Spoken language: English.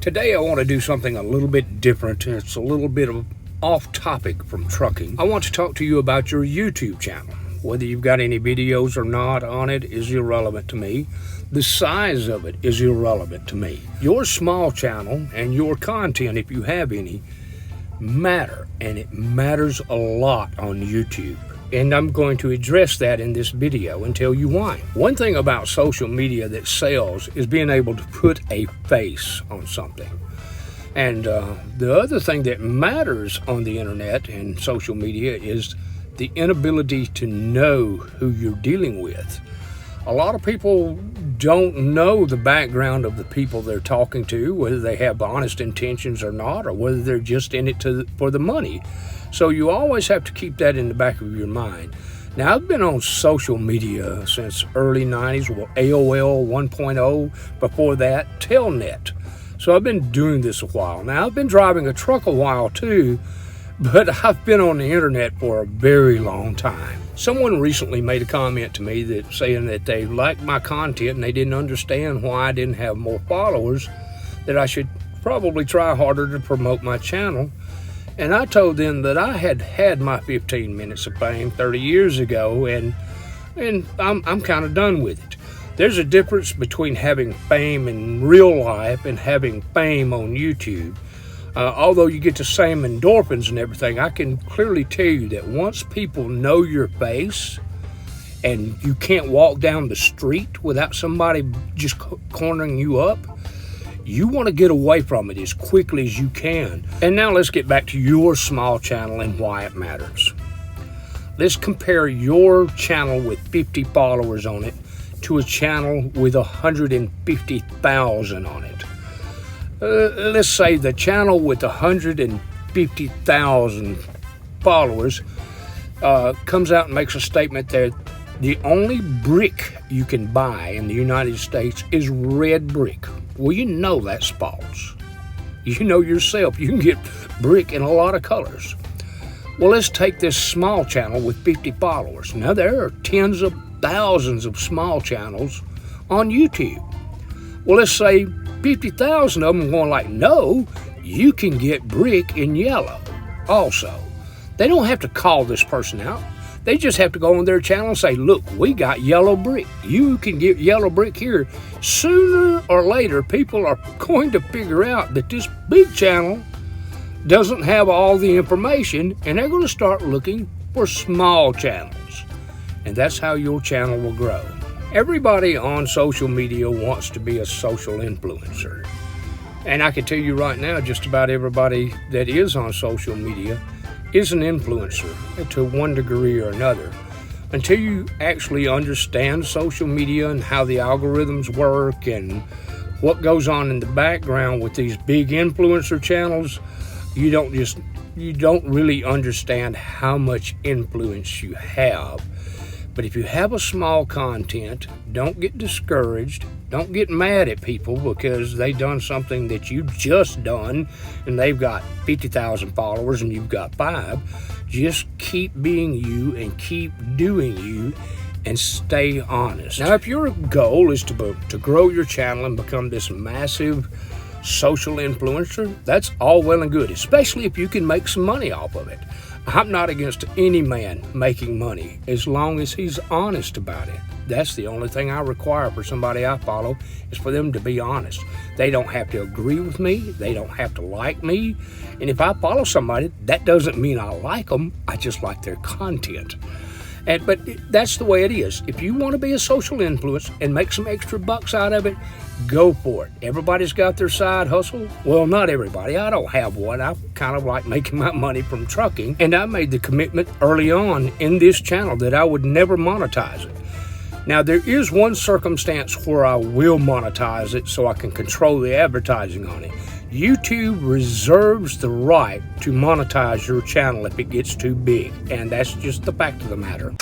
Today I want to do something a little bit different. It's a little bit of off topic from trucking. I want to talk to you about your YouTube channel. Whether you've got any videos or not on it is irrelevant to me. The size of it is irrelevant to me. Your small channel and your content, if you have any, matter, and it matters a lot on YouTube. And I'm going to address that in this video and tell you why. One thing about social media that sells is being able to put a face on something. And the other thing that matters on the internet and social media is the inability to know who you're dealing with. A lot of people don't know the background of the people they're talking to, whether they have honest intentions or not, or whether they're just in it for the money. So you always have to keep that in the back of your mind. Now, I've been on social media since early 90s, well, AOL 1.0, before that, Telnet. So I've been doing this a while. Now, I've been driving a truck a while too, but I've been on the internet for a very long time. Someone recently made a comment to me that saying that they liked my content and they didn't understand why I didn't have more followers, that I should probably try harder to promote my channel. And I told them that I had had my 15 minutes of fame 30 years ago, and I'm kind of done with it. There's a difference between having fame in real life and having fame on YouTube. Although you get the same endorphins and everything, I can clearly tell you that once people know your face and you can't walk down the street without somebody just cornering you up, you want to get away from it as quickly as you can. And now let's get back to your small channel and why it matters. Let's compare your channel with 50 followers on it to a channel with 150,000 on it. Let's say the channel with 150,000 followers comes out and makes a statement that the only brick you can buy in the United States is red brick. Well, you know that's false. You know yourself you can get brick in a lot of colors. Well, let's take this small channel with 50 followers. Now, there are tens of thousands of small channels on YouTube. Well, let's say 50,000 of them are going like, no, you can get brick in yellow also. They don't have to call this person out. They just have to go on their channel and say, look, we got yellow brick. You can get yellow brick here. Sooner or later, people are going to figure out that this big channel doesn't have all the information, and they're going to start looking for small channels. And that's how your channel will grow. Everybody on social media wants to be a social influencer. And I can tell you right now, just about everybody that is on social media is an influencer to one degree or another. Until you actually understand social media and how the algorithms work and what goes on in the background with these big influencer channels, you don't really understand how much influence you have. But if you have a small content, don't get discouraged. Don't get mad at people because they've done something that you've just done and they've got 50,000 followers and you've got 5. Just keep being you and keep doing you and stay honest. Now, if your goal is to grow your channel and become this massive social influencer, that's all well and good, especially if you can make some money off of it. I'm not against any man making money as long as he's honest about it. That's the only thing I require for somebody I follow, is for them to be honest. They don't have to agree with me. They don't have to like me. And if I follow somebody, that doesn't mean I like them. I just like their content. But that's the way it is. If you want to be a social influence and make some extra bucks out of it, go for it. Everybody's got their side hustle. Well, not everybody. I don't have one. I kind of like making my money from trucking. And I made the commitment early on in this channel that I would never monetize it. Now, there is one circumstance where I will monetize it so I can control the advertising on it. YouTube reserves the right to monetize your channel if it gets too big, and that's just the fact of the matter.